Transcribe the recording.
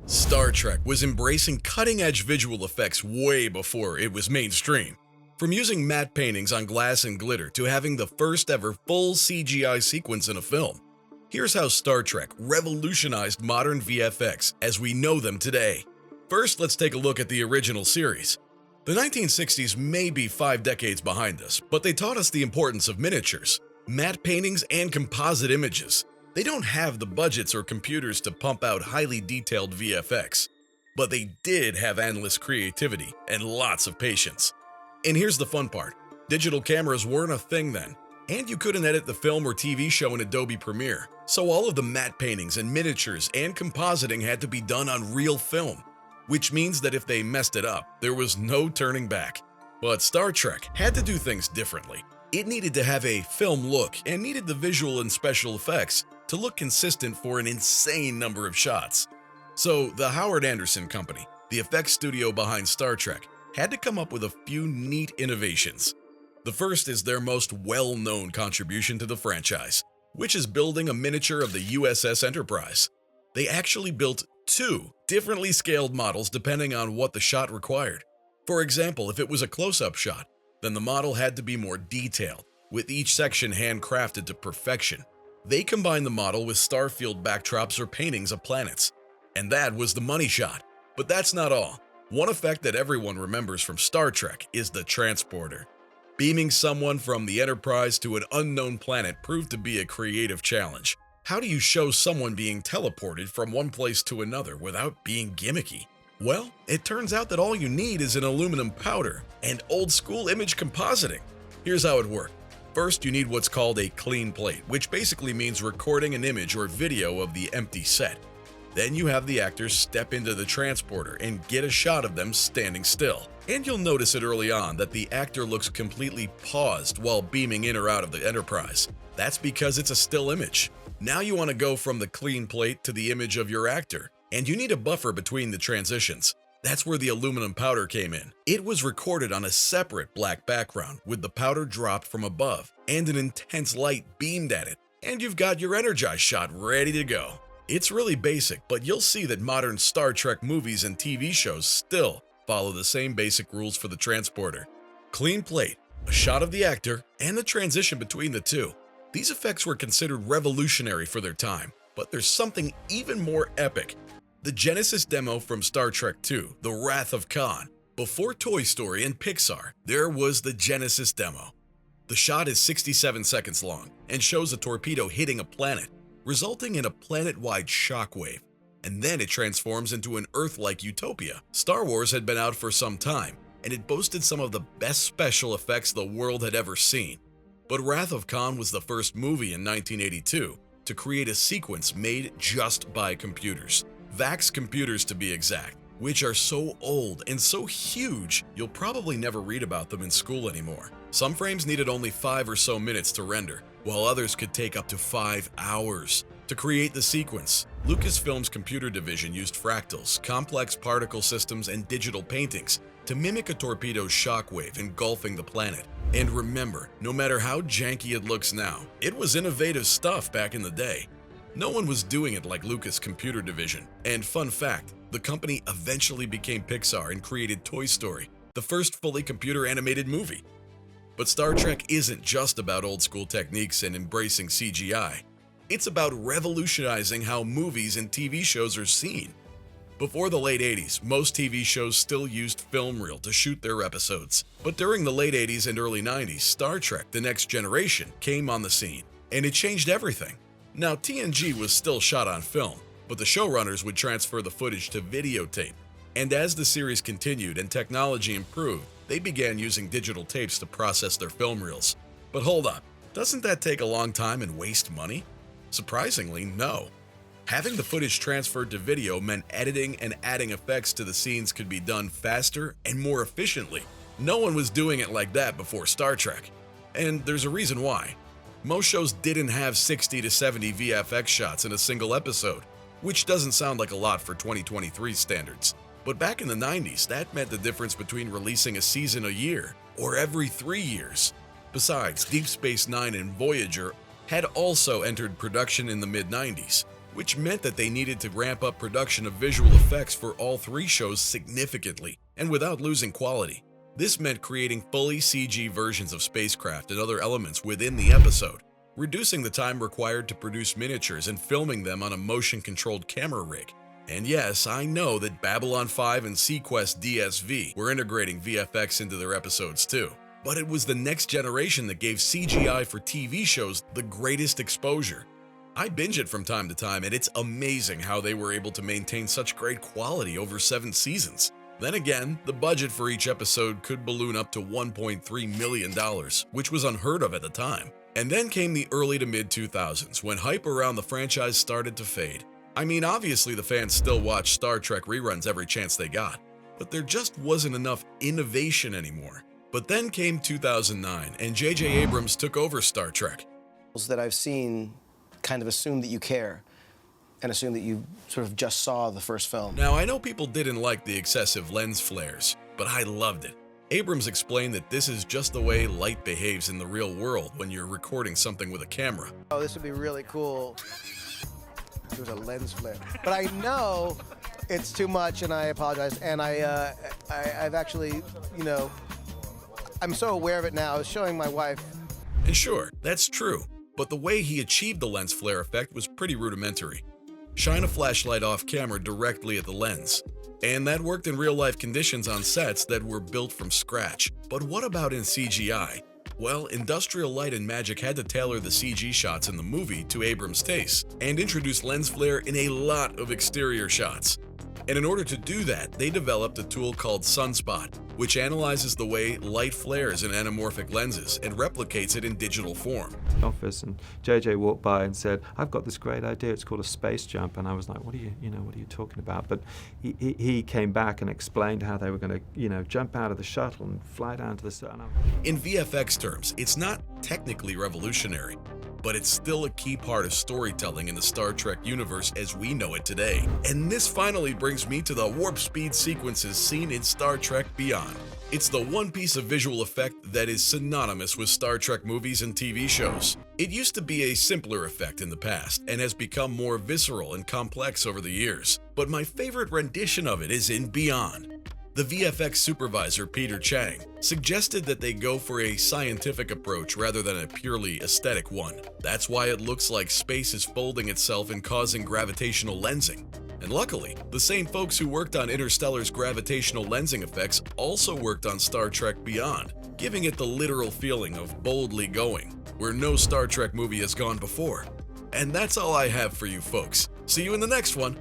Star Trek was embracing cutting-edge visual effects way before it was mainstream. From using matte paintings on glass and glitter to having the first ever full CGI sequence in a film. Here's how Star Trek revolutionized modern VFX as we know them today. First, let's take a look at the original series. The 1960s may be 5 decades behind us, but they taught us the importance of miniatures, matte paintings, and composite images. They don't have the budgets or computers to pump out highly detailed VFX, but they did have endless creativity and lots of patience. And here's the fun part. Digital cameras weren't a thing then, and you couldn't edit the film or TV show in Adobe Premiere, so all of the matte paintings and miniatures and compositing had to be done on real film, which means that if they messed it up, there was no turning back. But Star Trek had to do things differently. It needed to have a film look and needed the visual and special effects to look consistent for an insane number of shots. So the Howard Anderson Company, the effects studio behind Star Trek, had to come up with a few neat innovations. The first is their most well-known contribution to the franchise, which is building a miniature of the USS Enterprise. They actually built 2 differently scaled models depending on what the shot required. For example, if it was a close-up shot, then the model had to be more detailed, with each section handcrafted to perfection. They combined the model with starfield backdrops or paintings of planets. And that was the money shot. But that's not all. One effect that everyone remembers from Star Trek is the transporter. Beaming someone from the Enterprise to an unknown planet proved to be a creative challenge. How do you show someone being teleported from one place to another without being gimmicky? Well, it turns out that all you need is an aluminum powder and old-school image compositing. Here's how it worked. First, you need what's called a clean plate, which basically means recording an image or video of the empty set. Then you have the actors step into the transporter and get a shot of them standing still. And you'll notice it early on that the actor looks completely paused while beaming in or out of the Enterprise. That's because it's a still image. Now you want to go from the clean plate to the image of your actor, and you need a buffer between the transitions. That's where the aluminum powder came in. It was recorded on a separate black background with the powder dropped from above and an intense light beamed at it, and you've got your energized shot ready to go. It's really basic, but you'll see that modern Star Trek movies and TV shows still follow the same basic rules for the transporter. Clean plate, a shot of the actor, and the transition between the two. These effects were considered revolutionary for their time, but there's something even more epic. The Genesis demo from Star Trek II, The Wrath of Khan. Before Toy Story and Pixar, there was the Genesis demo. The shot is 67 seconds long and shows a torpedo hitting a planet, resulting in a planet-wide shockwave, and then it transforms into an Earth-like utopia. Star Wars had been out for some time, and it boasted some of the best special effects the world had ever seen. But Wrath of Khan was the first movie in 1982 to create a sequence made just by computers. VFX computers to be exact, which are so old and so huge you'll probably never read about them in school anymore. Some frames needed only 5 or so minutes to render, while others could take up to 5 hours. To create the sequence, Lucasfilm's computer division used fractals, complex particle systems, and digital paintings to mimic a torpedo's shockwave engulfing the planet. And remember, no matter how janky it looks now, it was innovative stuff back in the day. No one was doing it like Lucas Computer Division. And fun fact, the company eventually became Pixar and created Toy Story, the first fully computer animated movie. But Star Trek isn't just about old school techniques and embracing CGI. It's about revolutionizing how movies and TV shows are seen. Before the late 80s, most TV shows still used film reel to shoot their episodes. But during the late 80s and early 90s, Star Trek: The Next Generation came on the scene, and it changed everything. Now, TNG was still shot on film, but the showrunners would transfer the footage to videotape. And as the series continued and technology improved, they began using digital tapes to process their film reels. But hold up, doesn't that take a long time and waste money? Surprisingly, no. Having the footage transferred to video meant editing and adding effects to the scenes could be done faster and more efficiently. No one was doing it like that before Star Trek. And there's a reason why. Most shows didn't have 60 to 70 VFX shots in a single episode, which doesn't sound like a lot for 2023 standards. But back in the 90s, that meant the difference between releasing a season a year or every 3 years. Besides, Deep Space Nine and Voyager had also entered production in the mid-90s, which meant that they needed to ramp up production of visual effects for all 3 shows significantly and without losing quality. This meant creating fully CG versions of spacecraft and other elements within the episode, reducing the time required to produce miniatures and filming them on a motion-controlled camera rig. And yes, I know that Babylon 5 and seaQuest DSV were integrating VFX into their episodes too, but it was the next generation that gave CGI for TV shows the greatest exposure. I binge it from time to time, and it's amazing how they were able to maintain such great quality over 7 seasons. Then again, the budget for each episode could balloon up to $1.3 million, which was unheard of at the time. And then came the early to mid-2000s, when hype around the franchise started to fade. I mean, obviously the fans still watched Star Trek reruns every chance they got, but there just wasn't enough innovation anymore. But then came 2009, and J.J. Abrams took over Star Trek. That I've seen kind of assume that you care and assume that you sort of just saw the first film. Now, I know people didn't like the excessive lens flares, but I loved it. Abrams explained that this is just the way light behaves in the real world when you're recording something with a camera. Oh, this would be really cool. There's a lens flare. But I know it's too much, and I apologize. And I've actually, I'm so aware of it now. I was showing my wife. And sure, that's true, but the way he achieved the lens flare effect was pretty rudimentary. Shine a flashlight off camera directly at the lens. And that worked in real-life conditions on sets that were built from scratch. But what about in CGI? Well, Industrial Light and Magic had to tailor the CG shots in the movie to Abrams' taste and introduce lens flare in a lot of exterior shots. And in order to do that, they developed a tool called Sunspot, which analyzes the way light flares in anamorphic lenses and replicates it in digital form. Office, and JJ walked by and said, "I've got this great idea. It's called a space jump." And I was like, "What are you talking about?" But he came back and explained how they were going to, jump out of the shuttle and fly down to the sun. In VFX terms, it's not technically revolutionary, but it's still a key part of storytelling in the Star Trek universe as we know it today. And this finally brings me to the warp speed sequences seen in Star Trek Beyond. It's the one piece of visual effect that is synonymous with Star Trek movies and TV shows. It used to be a simpler effect in the past and has become more visceral and complex over the years. But my favorite rendition of it is in Beyond. The VFX supervisor, Peter Chang, suggested that they go for a scientific approach rather than a purely aesthetic one. That's why it looks like space is folding itself and causing gravitational lensing. And luckily, the same folks who worked on Interstellar's gravitational lensing effects also worked on Star Trek Beyond, giving it the literal feeling of boldly going, where no Star Trek movie has gone before. And that's all I have for you folks. See you in the next one.